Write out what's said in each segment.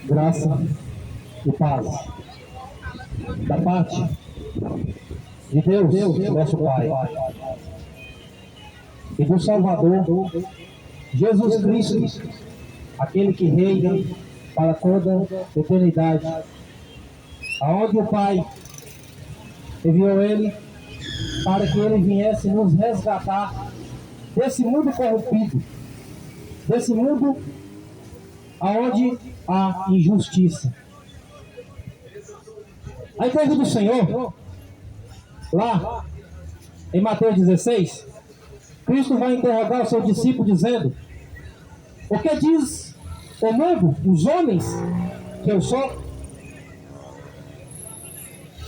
Graça e paz da parte de Deus, nosso Pai, e do Salvador, Jesus Cristo, aquele que reina para toda a eternidade, aonde o Pai enviou Ele para que Ele viesse nos resgatar desse mundo corrompido, desse mundo aonde há injustiça. A igreja do Senhor, lá em Mateus 16, Cristo vai interrogar o seu discípulo dizendo: o que diz o mundo, os homens, que eu sou?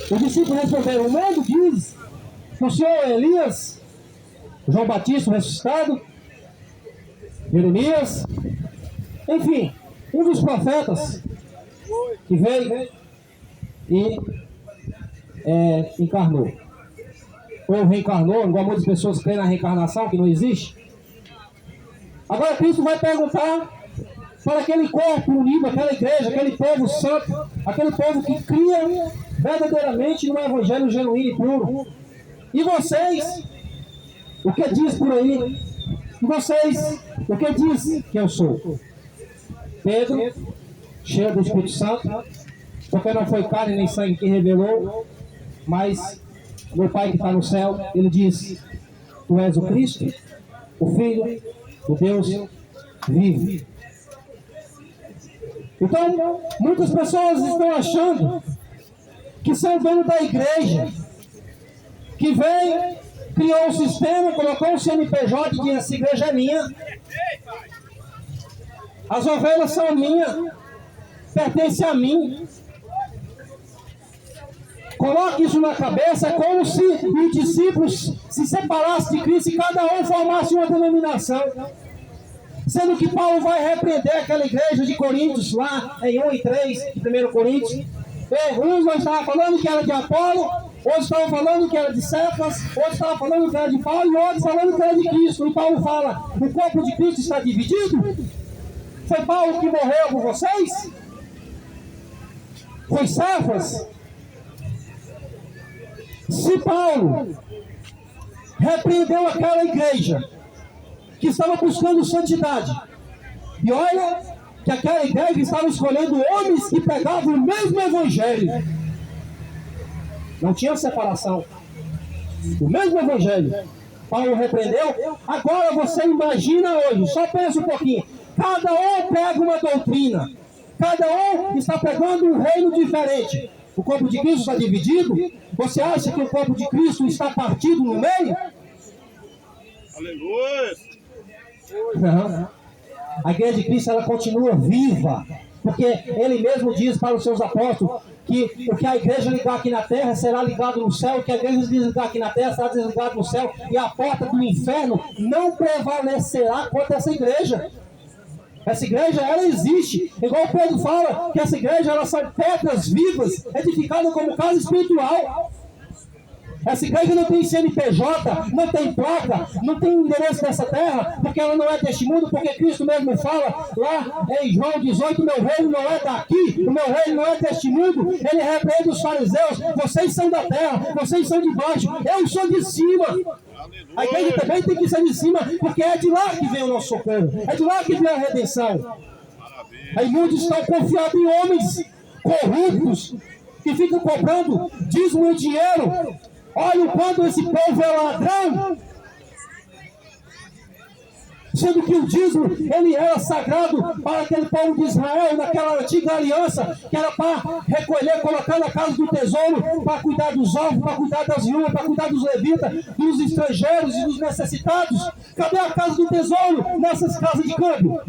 O discípulo respondeu: o mundo diz que o Senhor é Elias, João Batista ressuscitado, Jeremias, enfim, um dos profetas que veio e encarnou, ou reencarnou, igual muitas pessoas creem na reencarnação, que não existe. Agora Cristo vai perguntar para aquele corpo unido, aquela igreja, aquele povo santo, aquele povo que cria verdadeiramente no evangelho genuíno e puro: e vocês, o que diz por aí? E vocês, o que diz que eu sou? Pedro, cheio do Espírito Santo, porque não foi carne nem sangue que revelou, mas meu Pai que está no céu, ele diz: tu és o Cristo, o Filho do Deus vivo. Então, muitas pessoas estão achando que são dono da igreja, que vem, criou um sistema, colocou um CNPJ e diz: essa igreja é minha, as ovelhas são minhas, pertence a mim. Coloque isso na cabeça, como se os discípulos se separassem de Cristo e cada um formasse uma denominação. Sendo que Paulo vai repreender aquela igreja de Coríntios, lá em 1 e 3 de 1 Coríntios. Uns não estavam falando que era de Apolo, outros estavam falando que era de Cefas, outros estavam falando que era de Paulo, e outros falando que era de Cristo. E Paulo fala: o corpo de Cristo está dividido? Foi Paulo que morreu por vocês? Foi Cefas? Se Paulo repreendeu aquela igreja que estava buscando santidade, e olha que aquela igreja estava escolhendo homens que pregavam o mesmo evangelho, não tinha separação, o mesmo evangelho, Paulo repreendeu. Agora você imagina hoje, só pensa um pouquinho, cada um pega uma doutrina, cada um está pegando um reino diferente. O corpo de Cristo está dividido? Você acha que o corpo de Cristo está partido no meio? Aleluia! Não. A igreja de Cristo, ela continua viva, porque ele mesmo diz para os seus apóstolos que o que a igreja ligar aqui na terra será ligado no céu, o que a igreja desligar aqui na terra será desligado no céu, e a porta do inferno não prevalecerá contra essa igreja. Essa igreja, ela existe, igual o Pedro fala, que essa igreja, elas são pedras vivas, edificadas como casa espiritual. Essa igreja não tem CNPJ, não tem placa, não tem endereço nessa terra, porque ela não é deste mundo, porque Cristo mesmo fala lá em João 18, meu reino não é daqui, o meu reino não é deste mundo. Ele repreende os fariseus: vocês são da terra, vocês são de baixo, eu sou de cima. A igreja também tem que ser de cima, porque é de lá que vem o nosso socorro, é de lá que vem a redenção. Aí muitos estão confiados em homens corruptos, que ficam cobrando dízimo e dinheiro. Olha o quanto esse povo é ladrão, sendo que o dízimo, ele era sagrado para aquele povo de Israel, naquela antiga aliança, que era para recolher, colocar na casa do tesouro, para cuidar dos órfãos, para cuidar das viúvas, para cuidar dos levitas, dos estrangeiros e dos necessitados. Cadê a casa do tesouro nessas casas de câmbio?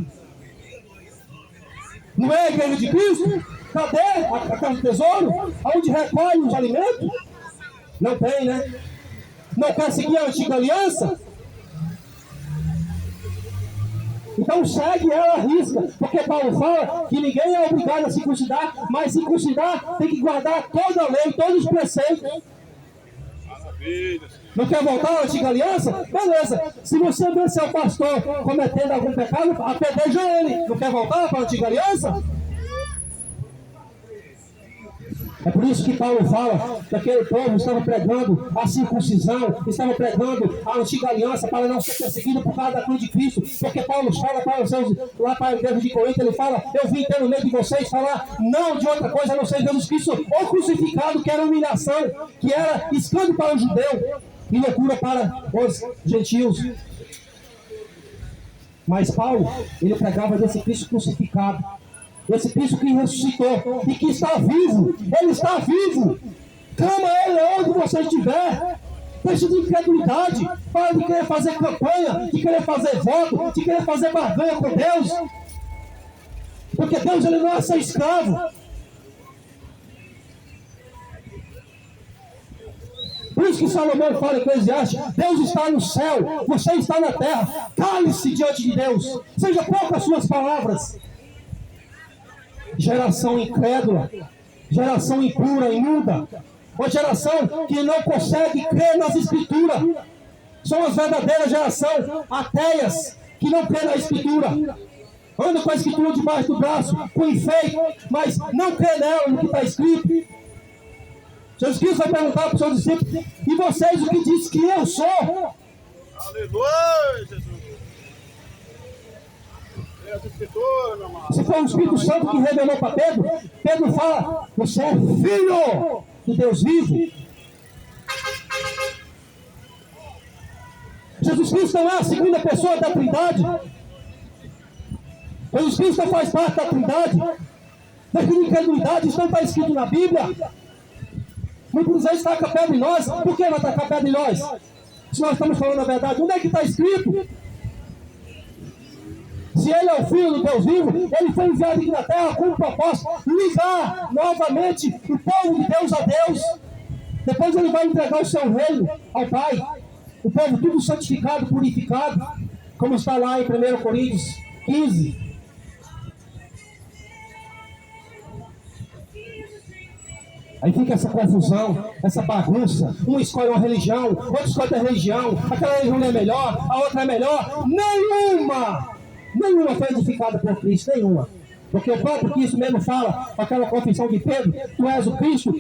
Não é a igreja de Cristo? Cadê a casa do tesouro? Onde recolhe os alimentos? Não tem, né? Não quer seguir a antiga aliança? Então segue ela à risca, porque Paulo fala que ninguém é obrigado a circuncidar, mas circuncidar tem que guardar toda a lei, todos os preceitos. Não quer voltar à antiga aliança? Beleza. Se você vê seu pastor cometendo algum pecado, apedreja ele. Não quer voltar para a antiga aliança? É por isso que Paulo fala que aquele povo estava pregando a circuncisão, estava pregando a antiga aliança para não ser perseguido por causa da cruz de Cristo. Porque Paulo fala para os seus, lá para a igreja de Corinto, ele fala: eu vim ter no meio de vocês falar não de outra coisa a não ser Jesus Cristo ou crucificado, que era humilhação, que era escândalo para o judeu e loucura para os gentios. Mas Paulo, ele pregava desse Cristo crucificado, esse Cristo que ressuscitou e que está vivo. Ele está vivo. Clama a Ele onde você estiver. Deixa de incredulidade. Para de querer fazer campanha, de querer fazer voto, de querer fazer barganha com Deus. Porque Deus, ele não é seu escravo. Por isso que Salomão fala em Eclesiastes: Deus está no céu, você está na terra. Cale-se diante de Deus. Seja poucas as suas palavras. Geração incrédula, geração impura, imunda, uma geração que não consegue crer nas Escrituras. São as verdadeiras geração ateias, que não crê na Escritura. Anda com a Escritura debaixo do braço, com enfeite, mas não crê nela, no que está escrito. Jesus Cristo vai perguntar para os seus discípulos: e vocês, o que diz que eu sou? Aleluia, Jesus! Se foi o Espírito Santo que revelou para Pedro, Pedro fala: você é filho do Deus vivo. Jesus Cristo não é a segunda pessoa da Trindade. Jesus Cristo não faz parte da Trindade. Mas que incredulidade, isso não está escrito na Bíblia. Muitos vezes taca pedra em nós. Por que vai tacar pedra em nós? Se nós estamos falando a verdade, onde é que está escrito? Se ele é o Filho do Deus vivo, ele foi enviado aqui na terra com o propósito de ligar novamente o povo de Deus a Deus. Depois ele vai entregar o seu reino ao Pai. O povo tudo santificado, purificado, como está lá em 1 Coríntios 15. Aí fica essa confusão, essa bagunça. Um escolhe uma religião, outro escolhe outra religião. Aquela religião é melhor, a outra é melhor. Nenhuma foi edificada por Cristo, nenhuma. Porque o próprio Cristo mesmo fala, aquela confissão de Pedro: tu és o Cristo,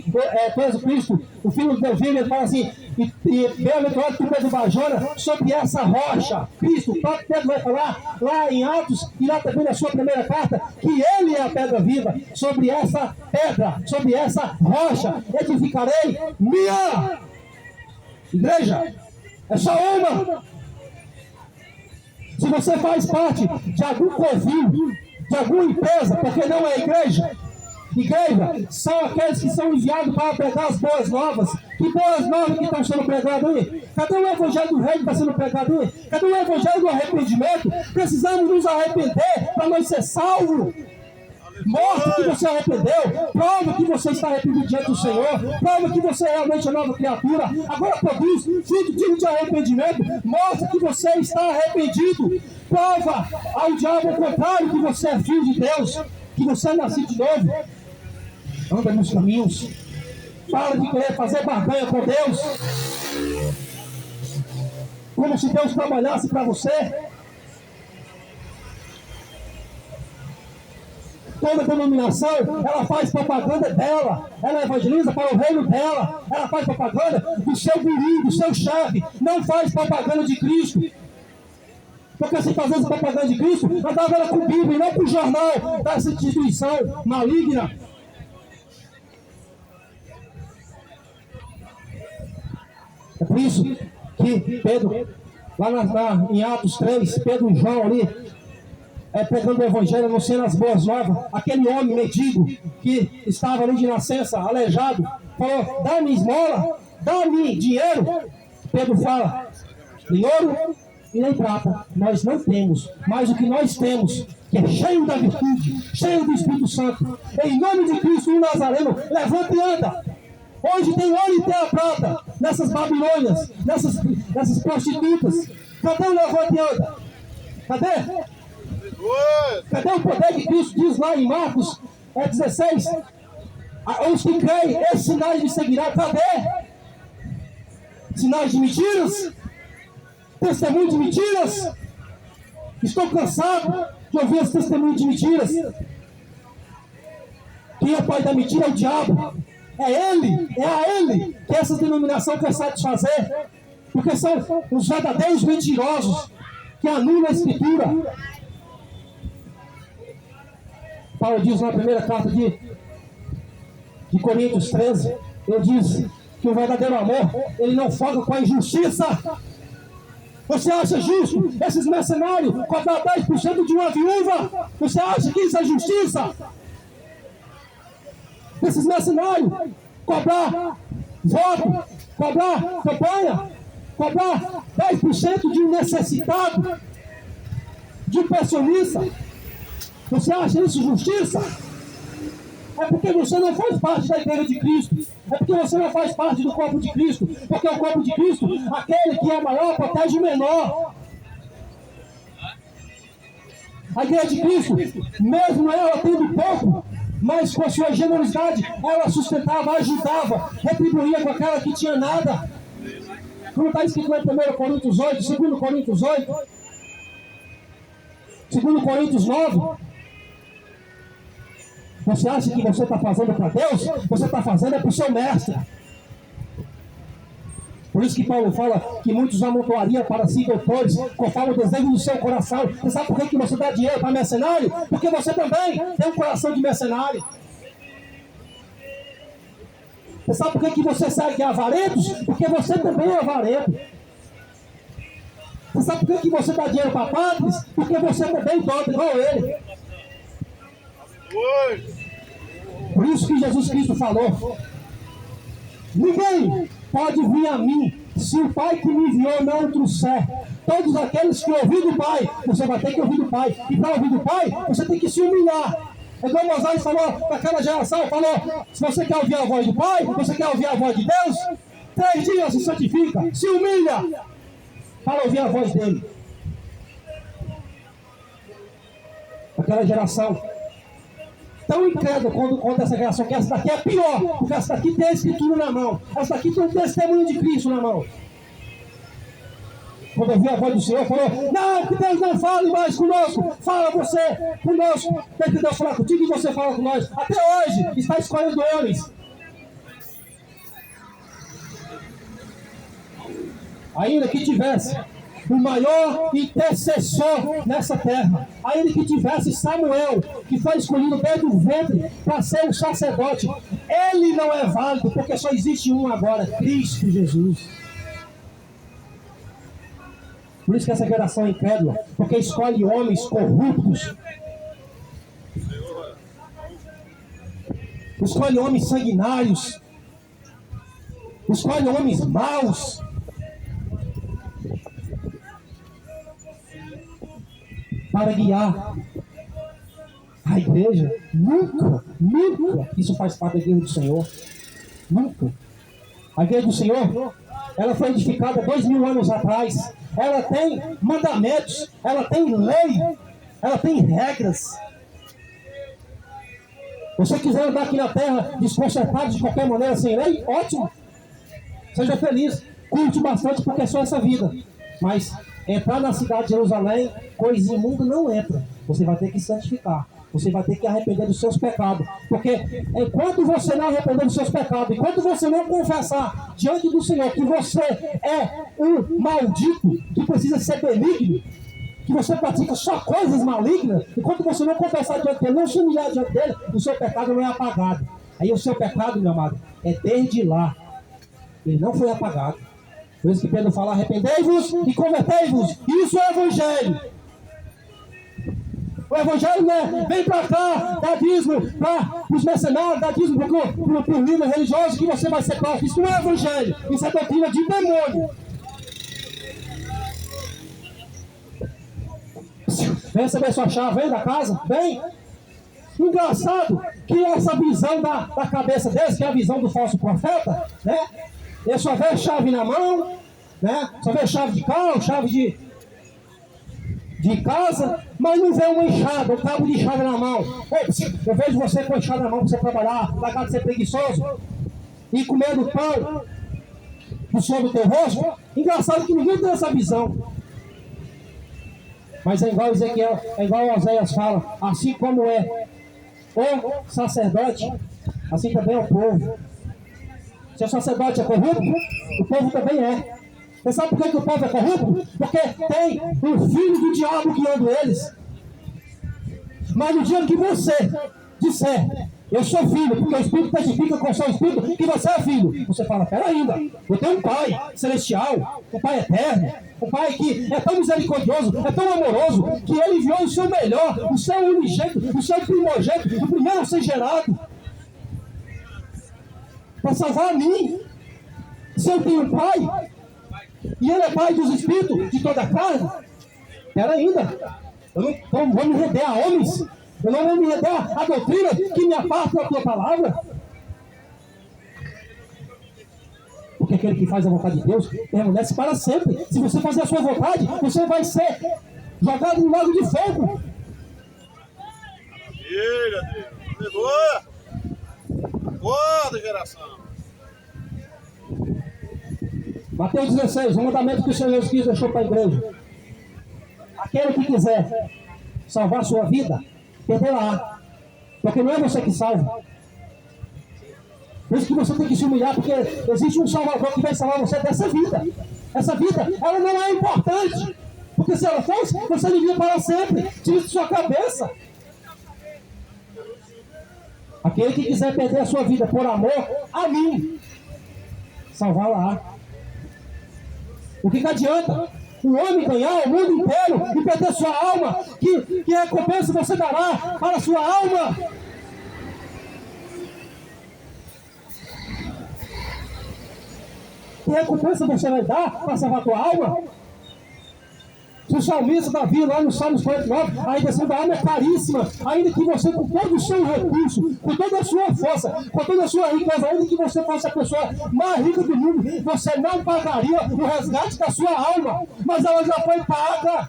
o Filho de Deus vivo. Ele fala assim: e bem-aventurado tu, Pedro Bajona, sobre essa rocha. Cristo, o próprio Pedro vai falar lá em Atos, e lá também na sua primeira carta, que ele é a pedra viva. Sobre essa pedra, sobre essa rocha, edificarei minha igreja. É só uma. Se você faz parte de algum covil, de alguma empresa, porque não é igreja. Igreja são aqueles que são enviados para pregar as boas novas. Que boas novas que estão sendo pregadas aí? Cadê o evangelho do reino que está sendo pregado aí? Cadê o evangelho do arrependimento? Precisamos nos arrepender para nós ser salvos. Mostra que você arrependeu, prova que você está arrependido diante do Senhor, prova que você realmente é nova criatura. Agora produz fruto digno de arrependimento, mostra que você está arrependido, prova ao diabo ao contrário que você é filho de Deus, que você é nascido de novo. Anda nos caminhos, para de querer fazer barganha com Deus, como se Deus trabalhasse para você. Toda denominação, ela faz propaganda dela, ela evangeliza para o reino dela, ela faz propaganda do seu guru, do seu chefe, não faz propaganda de Cristo. Porque se fazendo propaganda de Cristo, andava ela com Bíblia e não com o jornal dessa instituição maligna. É por isso que Pedro, lá em Atos 3, Pedro e João ali, pregando o evangelho, anunciando as boas novas. Aquele homem mendigo que estava ali de nascença, aleijado, falou: dá-me esmola, dá-me dinheiro. Pedro fala: nem ouro e nem prata nós não temos, mas o que nós temos, que é cheio da virtude, cheio do Espírito Santo, em nome de Cristo o Nazareno, levanta e anda. Hoje tem ouro e tem a prata nessas Babilônias, nessas prostitutas. Cadê o levanta e anda? Cadê? Cadê o poder de Cristo? Diz lá em Marcos 16: os que creem, esses sinais me seguirão. Cadê? sinais de mentiras, testemunho de mentiras. Estou cansado de ouvir esse testemunho de mentiras. Quem é o pai da mentira é o diabo. É ele, é a ele que essa denominação quer satisfazer. Porque são os verdadeiros mentirosos que anulam a Escritura. Paulo diz na primeira carta de Coríntios 13, ele diz que o verdadeiro amor, ele não foca com a injustiça. Você acha justo esses mercenários cobrar 10% de uma viúva? Você acha que isso é justiça? Esses mercenários cobrar voto, cobrar campanha, cobrar 10% de um necessitado, de um pensionista. Você acha isso justiça? É porque você não faz parte da igreja de Cristo. É porque você não faz parte do corpo de Cristo. Porque o corpo de Cristo, aquele que é maior, protege o menor. A igreja de Cristo, mesmo ela tendo pouco, mas com a sua generosidade, ela sustentava, ajudava, retribuía com aquela que tinha nada. Como está escrito em 1 Coríntios 8, 2 Coríntios 8, 2 Coríntios 9. Você acha que você está fazendo para Deus? Você está fazendo para o seu mestre. Por isso que Paulo fala que muitos amontoariam para si doutores, conforme o desejo do seu coração. Você sabe por que você dá dinheiro para mercenário? Porque você também tem um coração de mercenário. Você sabe por que você segue avarentos? Porque você também é avarento. Você sabe por que você dá dinheiro para padres? Porque você também dobra igual ele. Por isso que Jesus Cristo falou: ninguém pode vir a mim se o Pai que me enviou não o trouxer. Todos aqueles que ouvir do Pai, você vai ter que ouvir do Pai. E para ouvir do Pai, você tem que se humilhar. Então Moisés falou para aquela geração, falou: se você quer ouvir a voz do Pai, você quer ouvir a voz de Deus, 3 dias se santifica, se humilha para ouvir a voz dele. Aquela geração tão incrédulo quando essa geração, que essa daqui é pior, porque essa daqui tem a Escritura na mão, essa daqui tem o testemunho de Cristo na mão. Quando ouviu a voz do Senhor, falou: não, que Deus não fale mais conosco, fala você conosco, tem que Deus falar contigo e você fala com nós. Até hoje está escolhendo homens. Ainda que tivesse o maior intercessor nessa terra, ainda que tivesse Samuel, que foi escolhido desde o ventre para ser um sacerdote, ele não é válido, porque só existe um agora, Cristo Jesus. Por isso que essa geração é incrédula, porque escolhe homens corruptos, escolhe homens sanguinários, escolhe homens maus. Para guiar a igreja. Nunca isso faz parte da igreja do Senhor. Nunca. A igreja do Senhor, ela foi edificada 2000 anos atrás. Ela tem mandamentos, ela tem lei, ela tem regras. Você quiser andar aqui na terra desconcertado de qualquer maneira, sem lei, ótimo. Seja feliz, curte bastante, porque é só essa vida. Mas entrar na cidade de Jerusalém, coisa imunda não entra. Você vai ter que santificar. Você vai ter que arrepender dos seus pecados. Porque enquanto você não arrepender dos seus pecados, enquanto você não confessar diante do Senhor que você é um maldito, que precisa ser benigno, que você pratica só coisas malignas, enquanto você não confessar diante dele, não se humilhar diante dele, o seu pecado não é apagado. Aí o seu pecado, meu amado, é desde lá. Ele não foi apagado. Por isso que Pedro fala: arrependei-vos e convertei-vos. Isso é evangelho. O evangelho não é vem para cá, dá dízimo para os mercenários, dá dízimo para o líder religioso que você vai ser próximo. Isso não é evangelho. Isso é doutrina de demônio. Vem receber sua chave, vem da casa, vem. Engraçado que essa visão da cabeça deles, que é a visão do falso profeta, né? Ele só vê a chave na mão, né? Só vê chave de carro, chave de casa, mas não vê uma enxada, um cabo de enxada na mão. Eu vejo você com a enxada na mão para você trabalhar, largar de ser preguiçoso e comer do pão. do sol do teu rosto. Engraçado que ninguém tem essa visão. Mas é igual Ezequiel, é igual Oséias fala, assim como é o sacerdote, assim também é o povo. Se o sacerdote é corrupto, o povo também é. Você sabe por que o povo é corrupto? Porque tem o filho do diabo guiando eles. Mas no dia que você disser, eu sou filho, porque o Espírito testifica com o seu Espírito que você é filho, você fala, peraí ainda, eu tenho um Pai celestial, um Pai eterno, um Pai que é tão misericordioso, é tão amoroso, que Ele enviou o seu melhor, o seu unigênito, o seu primogênito, o primeiro a ser gerado, para salvar a mim. Se eu tenho um Pai, e Ele é Pai dos Espíritos, de toda a carne, peraí ainda, eu não vou me render a homens, eu não vou me render a doutrina que me aparta da tua palavra. Porque aquele que faz a vontade de Deus permanece para sempre. Se você fazer a sua vontade, você vai ser jogado no lago de fogo. Maravilha, Deus. Aleluia. Acorda, geração. Mateus 16, o mandamento que o Senhor Jesus Cristo deixou para a igreja. Aquele que quiser salvar a sua vida, perderá. Porque não é você que salva. Por isso que você tem que se humilhar, porque existe um Salvador que vai salvar você dessa vida. Essa vida, ela não é importante. Porque se ela fosse, você vivia para sempre. Tira de sua cabeça. Aquele que quiser perder a sua vida por amor a mim, salvá-la. O que adianta o homem ganhar o mundo inteiro e perder sua alma? Que recompensa você dará para a sua alma? Que recompensa você vai dar para salvar a tua alma? Se o salmista Davi, lá no Salmos 49, a redenção da alma é caríssima, ainda que você, com todo o seu recurso, com toda a sua força, com toda a sua riqueza, ainda que você fosse a pessoa mais rica do mundo, você não pagaria o resgate da sua alma, mas ela já foi paga.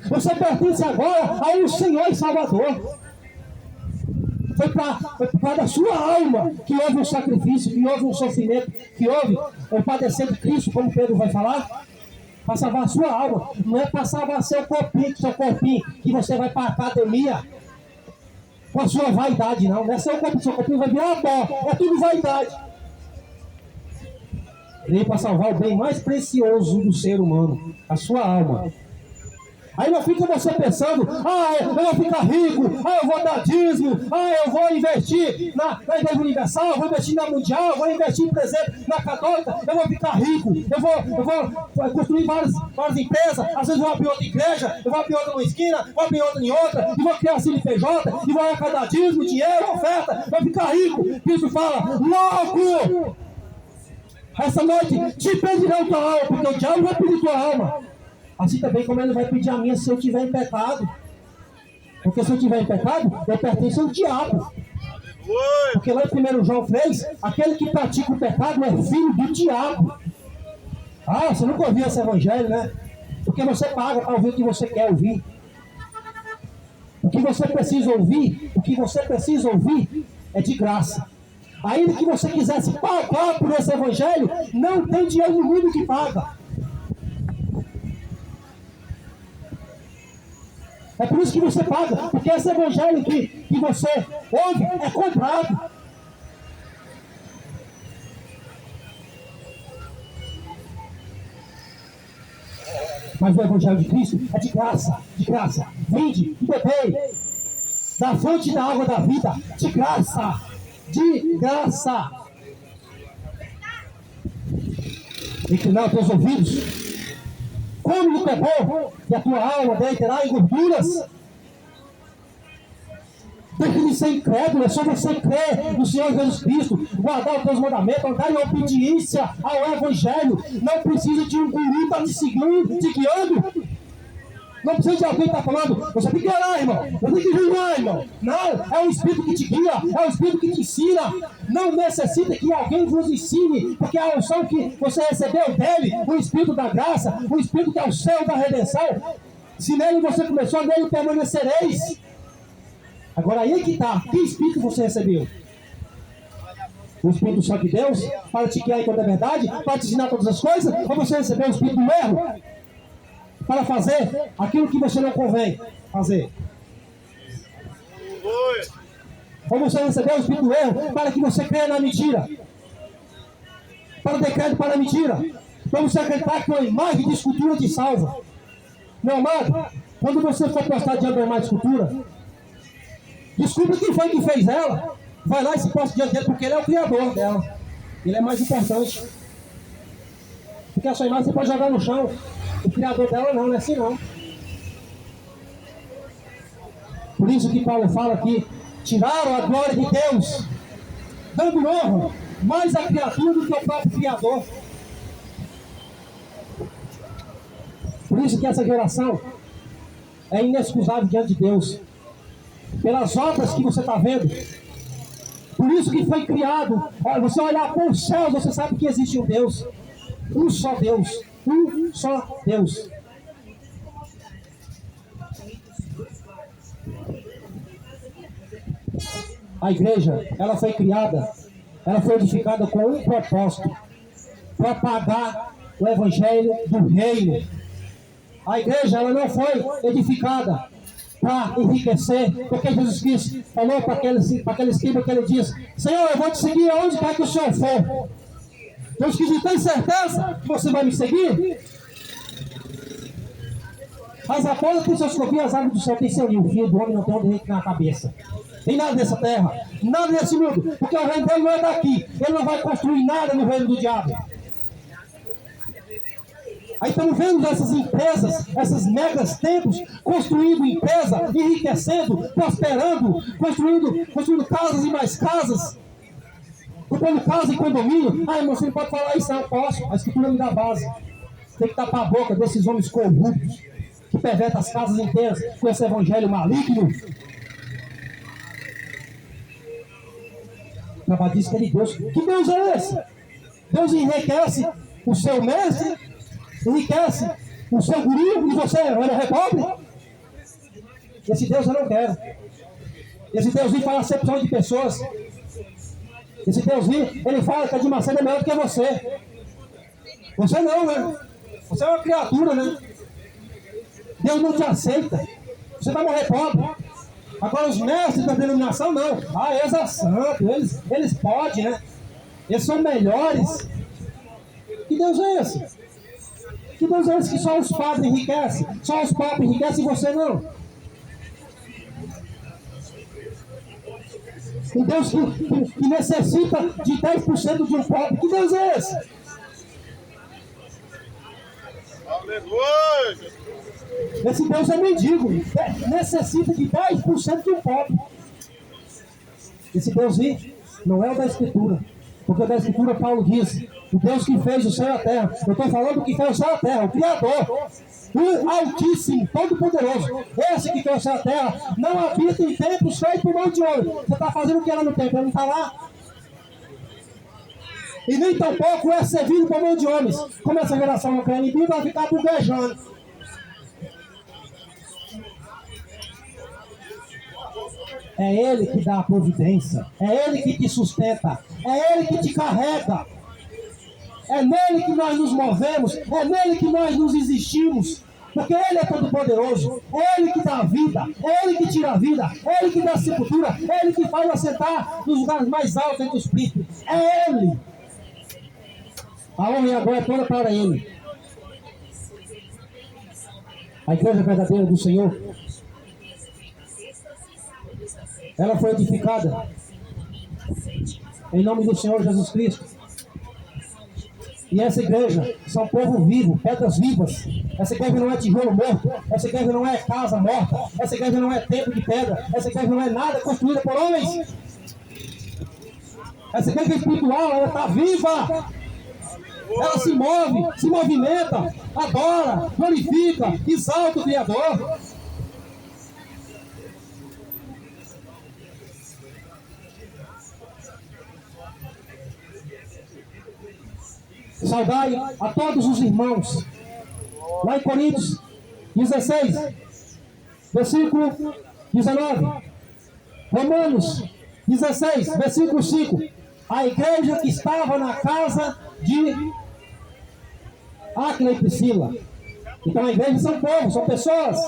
Você pertence agora ao Senhor e Salvador. Foi para a sua alma que houve um sacrifício, que houve um sofrimento, que houve o padecer de Cristo, como Pedro vai falar, para salvar a sua alma. Não é para salvar seu corpinho, que você vai para a academia com a sua vaidade, não. Não é seu corpinho vai virar pó, é tudo vaidade. Veio para salvar o bem mais precioso do ser humano, a sua alma. Aí não fica você pensando, eu vou ficar rico, eu vou dar dízimo, eu vou investir na Igreja Universal, eu vou investir na Mundial, eu vou investir, por exemplo, na Católica, eu vou ficar rico, eu vou construir várias empresas, às vezes eu vou abrir outra igreja, eu vou abrir outra numa esquina, vou abrir outra em outra, e vou criar CNPJ, e vou arrecadar dízimo, dinheiro, oferta, vou ficar rico. Cristo fala, louco! Essa noite te pedirão tua alma, porque o diabo vai pedir tua alma. Assim também como ele vai pedir a minha se eu estiver em pecado. Porque se eu estiver em pecado, eu pertenço ao diabo. Porque lá em 1 João 3, aquele que pratica o pecado é filho do diabo. Você nunca ouviu esse evangelho, né? Porque você paga para ouvir o que você quer ouvir. O que você precisa ouvir é de graça. Ainda que você quisesse pagar por esse evangelho, não tem dinheiro no mundo que paga. É por isso que você paga, porque esse evangelho que você ouve é comprado. Mas o evangelho de Cristo é de graça, de graça. Vinde e bebei da fonte da água da vida, de graça, de graça. Inclinar os teus ouvidos. Come do que é bom, e a tua alma deiterá em gorduras. Deixe de ser incrédulo, é só você crer no Senhor Jesus Cristo, guardar os teus mandamentos, andar em obediência ao Evangelho. Não precisa de um guru para te seguir, te guiando. Não precisa de alguém que está falando, você tem que orar, irmão, você tem que jejuar, irmão. Não, é o Espírito que te guia, é o Espírito que te ensina. Não necessita que alguém vos ensine, porque a unção que você recebeu dele, o Espírito da graça, o Espírito que é o céu da redenção, se nele você começou, nele permanecereis. Agora aí que está, que Espírito você recebeu? o Espírito Santo de Deus para te guiar em toda a verdade, para te ensinar todas as coisas, ou você recebeu o Espírito do erro para fazer aquilo que você não convém fazer? Ou você recebeu o Espírito do erro para que você creia na mentira, para o decreto para a mentira, para você acreditar que uma imagem de escultura te salva? Meu amado, quando você for postar diante de uma imagem de escultura, descubra quem foi que fez ela. Vai lá e se posta diante dele, porque ele é o criador dela. Ele é mais importante. Porque a sua imagem você pode jogar no chão. O criador dela não é assim não. Por isso que Paulo fala que tiraram a glória de Deus, dando honra mais à criatura do que ao próprio Criador. Por isso que essa geração é inexcusável diante de Deus, pelas obras que você está vendo. Por isso que foi criado. Olha, você olhar para os céus, você sabe que existe um Deus. Um só Deus. Um só Deus. A igreja, ela foi criada, ela foi edificada com um propósito: propagar o evangelho do reino. A igreja, ela não foi edificada para enriquecer, porque Jesus Cristo falou para aquele escriba que ele disse: Senhor, eu vou te seguir aonde quer que o Senhor for. Jesus Cristo, tem certeza que você vai me seguir? As raposas têm seus copinhos, as aves do céu têm seu ninho. O filho do homem não tem onde reclinar a cabeça. Tem nada nessa terra, nada nesse mundo, porque o reino dele não é daqui. Ele não vai construir nada no reino do diabo. Aí estamos vendo essas empresas, essas megas templos, construindo empresa, enriquecendo, prosperando, construindo casas e mais casas, comprando casa e condomínio. Ah, irmão, você não pode falar isso, não. Eu posso. A escritura me dá base. Tem que tapar a boca desses homens corruptos, que pervertem as casas inteiras com esse evangelho maligno. O trabalho diz que é de Deus. Que Deus é esse? Deus enriquece o seu mestre, enriquece o seu guru e você é pobre? Esse Deus eu não quero. Esse Deus faz acepção de pessoas. Esse Deus ele fala que a de Macedo é melhor do que você. Você não, né? Você é uma criatura, né? Deus não te aceita. Você vai morrer pobre. Agora os mestres da denominação não. Ah, eles são santos, eles podem, né? Eles são melhores. Que Deus é esse? Que Deus é esse que só os padres enriquecem? Só os papas enriquecem e você não? Um Deus que necessita de 10% de um pobre. Que Deus é esse? Aleluia! Esse Deus é mendigo. Necessita de 10% de um pobre. Esse Deus não é o da Escritura. Porque o da Escritura Paulo diz: o Deus que fez o céu e a terra. Eu estou falando do que fez o céu e a terra, o Criador, o Altíssimo, Todo-Poderoso. Esse que fez o céu e a terra não habita em templos feitos por mão de homem. Você está fazendo o que lá no templo? Ele não está lá. E nem tampouco é servido por mão de homens. Como essa geração não crê em Bíblia, vai ficar buguejando. É Ele que dá a providência, é Ele que te sustenta, é Ele que te carrega, é nele que nós nos movemos, é nele que nós nos existimos, porque Ele é todo poderoso, é Ele que dá a vida, é Ele que tira a vida, é Ele que dá a sepultura, é Ele que faz assentar nos lugares mais altos entre os príncipes, é Ele. A honra e a glória é toda para Ele. A igreja verdadeira do Senhor, ela foi edificada em nome do Senhor Jesus Cristo. E essa igreja são povo vivo, pedras vivas. Essa igreja não é tijolo morto. Essa igreja não é casa morta. Essa igreja não é templo de pedra. Essa igreja não é nada construída por homens. Essa igreja espiritual, ela está viva. Ela se move, se movimenta, adora, glorifica, exalta o Criador. Saudai a todos os irmãos. Lá em Coríntios 16, versículo 19. Romanos 16, versículo 5. A igreja que estava na casa de Áquila e Priscila. Então a igreja são povos, são pessoas.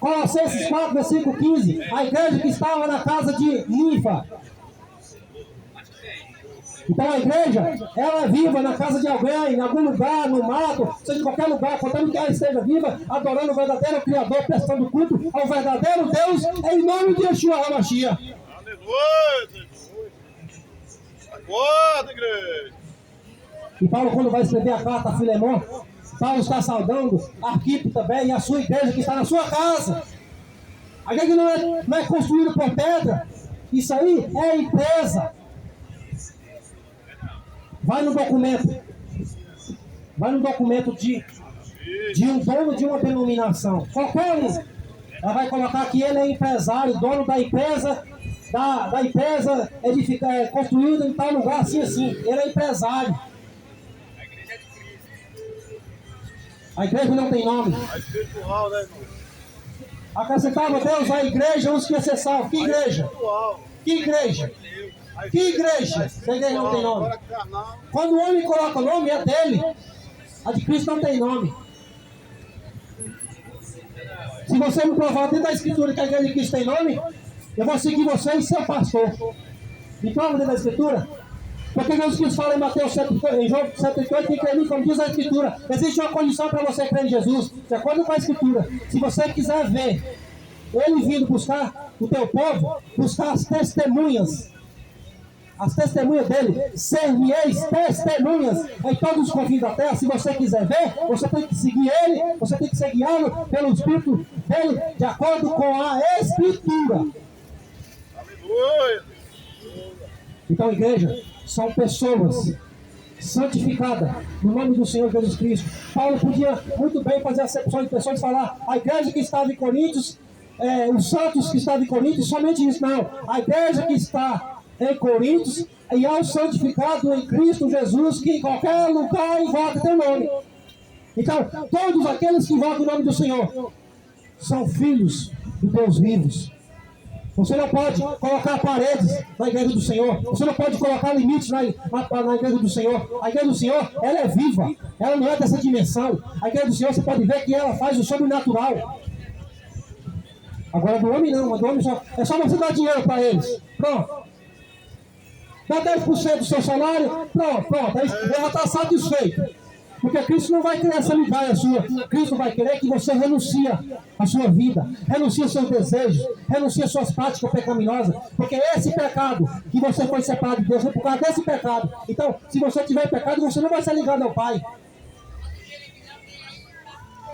Colossenses 4, versículo 15. A igreja que estava na casa de Ninfa. Então a igreja, ela é viva na casa de alguém, em algum lugar, no mato, seja em qualquer lugar, portanto que ela esteja viva, adorando o verdadeiro Criador, prestando culto ao verdadeiro Deus, em nome de Yeshua HaMashiach. Aleluia! Acorda, igreja! E Paulo, quando vai escrever a carta a Filemão, Paulo está saudando Arquipo também e a sua igreja que está na sua casa. A igreja não é construída por pedra, isso aí é empresa. Vai no documento de um dono de uma denominação, qualquer um, ela vai colocar que ele é empresário, dono da empresa, da empresa construída em tal lugar, assim, ele é empresário. A igreja não tem nome. A espiritual, né, irmão? Acrescentava Deus à igreja os que ia ser salvos. Que igreja? Que igreja? Que igreja? Se a igreja não tem nome. Quando o homem coloca o nome, é dele. A de Cristo não tem nome. Se você me provar dentro da Escritura que a igreja de Cristo tem nome, eu vou seguir você e seu pastor. Me prova dentro da Escritura. Porque Jesus Cristo fala em Mateus 7, em João 7,8, que crê em mim, como diz a Escritura. Existe uma condição para você crer em Jesus, de acordo com a Escritura. Se você quiser ver Ele vindo buscar o teu povo, buscar as testemunhas dele, ser-me-eis testemunhas em todos os confins da terra. Se você quiser ver, você tem que seguir Ele, você tem que ser guiado pelo Espírito dele, de acordo com a Escritura. Aleluia! Então, igreja, são pessoas santificadas no nome do Senhor Jesus Cristo. Paulo podia muito bem fazer acepção de pessoas e falar: a igreja que estava em Coríntios, os santos que estavam em Coríntios, somente isso. Não, a igreja que está em Coríntios e ao santificado em Cristo Jesus, que em qualquer lugar invoca teu nome. Então, todos aqueles que invocam o nome do Senhor são filhos de Deus vivos. Você não pode colocar paredes na igreja do Senhor. Você não pode colocar limites na igreja do Senhor. A igreja do Senhor, ela é viva. Ela não é dessa dimensão. A igreja do Senhor, você pode ver que ela faz o sobrenatural. Agora do homem não. Do homem é só você dar dinheiro para eles. Pronto. Dá 10% do seu salário. Pronto. Aí já está satisfeito. Porque Cristo não vai querer essa migalha sua. Cristo vai querer que você renuncia a sua vida, renuncia seus desejos, renuncia suas práticas pecaminosas. Porque esse pecado que você foi separado de Deus é por causa desse pecado. Então, se você tiver pecado, você não vai ser ligado ao Pai.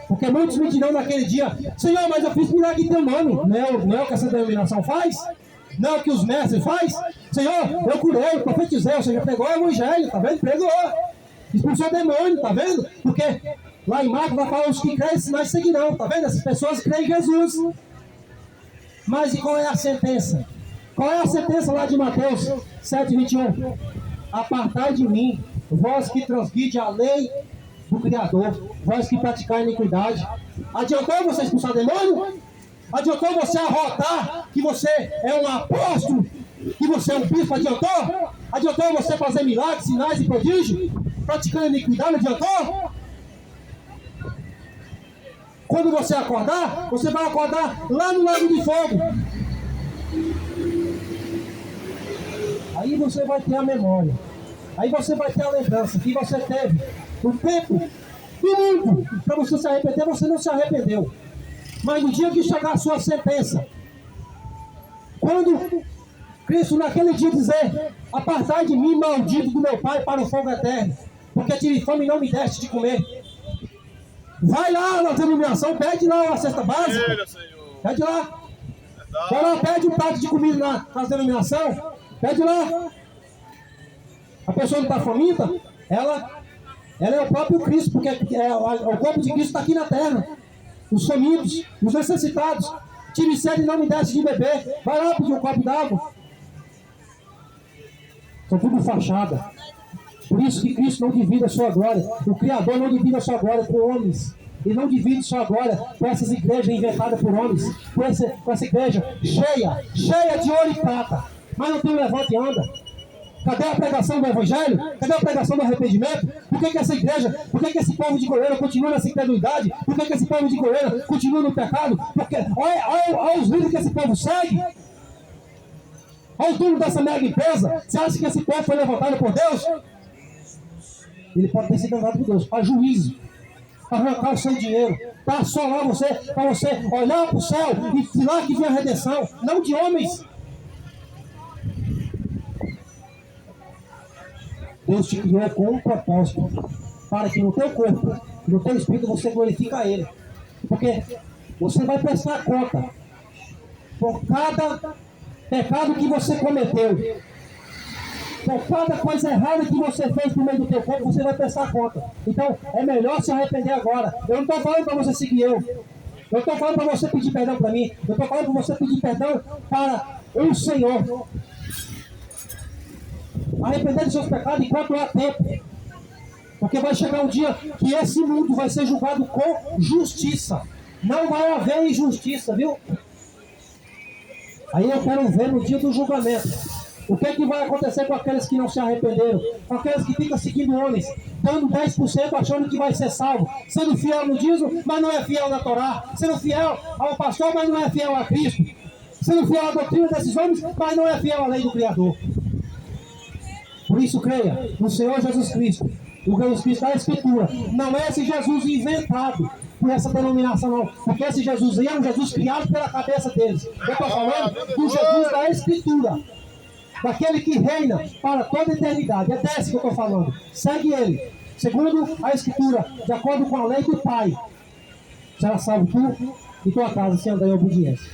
Porque muitos me dirão naquele dia: Senhor, mas eu fiz milagre em teu nome. Não é o que essa denominação faz? Não é o que os mestres faz? Senhor, eu curei, eu profetizei, ou seja, pregou o evangelho, tá vendo? Pregou. Expulsou demônio, tá vendo? Porque lá em Marcos vai falar: os que creem, sinais seguirão, tá vendo? Essas pessoas creem em Jesus. Mas e qual é a sentença? Qual é a sentença lá de Mateus 7,21? Apartai de mim, vós que transgride a lei do Criador, vós que praticai iniquidade. Adiantou você expulsar demônio? Adiantou você arrotar que você é um apóstolo, que você é um bispo? Adiantou? Adiantou você fazer milagres, sinais e prodígios, praticando iniquidade? Adiantou? Quando você acordar, você vai acordar lá no lago de fogo. Aí você vai ter a memória. Aí você vai ter a lembrança que você teve o tempo do mundo para você se arrepender. Você não se arrependeu. Mas no dia que chegar a sua sentença, quando Cristo naquele dia dizer: apartai de mim, maldito do meu Pai, para o fogo eterno, porque tive fome e não me deste de comer. Vai lá na denominação, pede lá a cesta básica. Pede lá. Vai lá, pede um prato de comida na denominação. Pede lá. A pessoa não está faminta, ela é o próprio Cristo, porque o corpo de Cristo está aqui na terra. Os famintos, os necessitados. Tive sede e não me deste de beber. Vai lá pedir um copo d'água. São tudo fachada. Por isso que Cristo não divide a sua glória. O Criador não divide a sua glória com homens. Ele não divide sua glória com essas igrejas inventadas por homens. Com essa igreja cheia de ouro e prata. mas não tem um levante e anda. Cadê a pregação do Evangelho? Cadê a pregação do arrependimento? Por que essa igreja, por que esse povo de Goiânia continua nessa incredulidade? Por que esse povo de Goiânia continua no pecado? Porque olha os líderes que esse povo segue. Olha o dono dessa mega empresa. Você acha que esse povo foi levantado por Deus? Ele pode ter sido levantado por Deus para juízo, para arrancar o seu dinheiro, para assolar você, para você olhar para o céu e lá que vem a redenção, não de homens. Deus te criou com um propósito, para que no teu corpo, no teu espírito, você glorifique a Ele. Porque você vai prestar conta por cada pecado que você cometeu, por cada coisa errada que você fez no meio do teu corpo, você vai prestar conta. Então, é melhor se arrepender agora. Eu não estou falando para você seguir eu estou falando para você pedir perdão para mim. Eu estou falando para você pedir perdão para o Senhor. Arrepender dos seus pecados enquanto há tempo. Porque vai chegar um dia que esse mundo vai ser julgado com justiça. Não vai haver injustiça, viu? Aí eu quero ver no dia do julgamento. O que é que vai acontecer com aqueles que não se arrependeram? Com aqueles que ficam seguindo homens, dando 10% achando que vai ser salvo, sendo fiel no dízimo, mas não é fiel na Torá, sendo fiel ao pastor, mas não é fiel a Cristo, sendo fiel à doutrina desses homens, mas não é fiel à lei do Criador. Por isso creia no Senhor Jesus Cristo. O Jesus Cristo da Escritura. Não é esse Jesus inventado por essa denominação, não. Porque esse Jesus aí é um Jesus criado pela cabeça deles. Eu estou falando do Jesus da Escritura. Daquele que reina para toda a eternidade. É desse que eu estou falando. Segue ele. Segundo a Escritura, de acordo com a lei do Pai. Será salvo tu e tua casa se andar em obediência.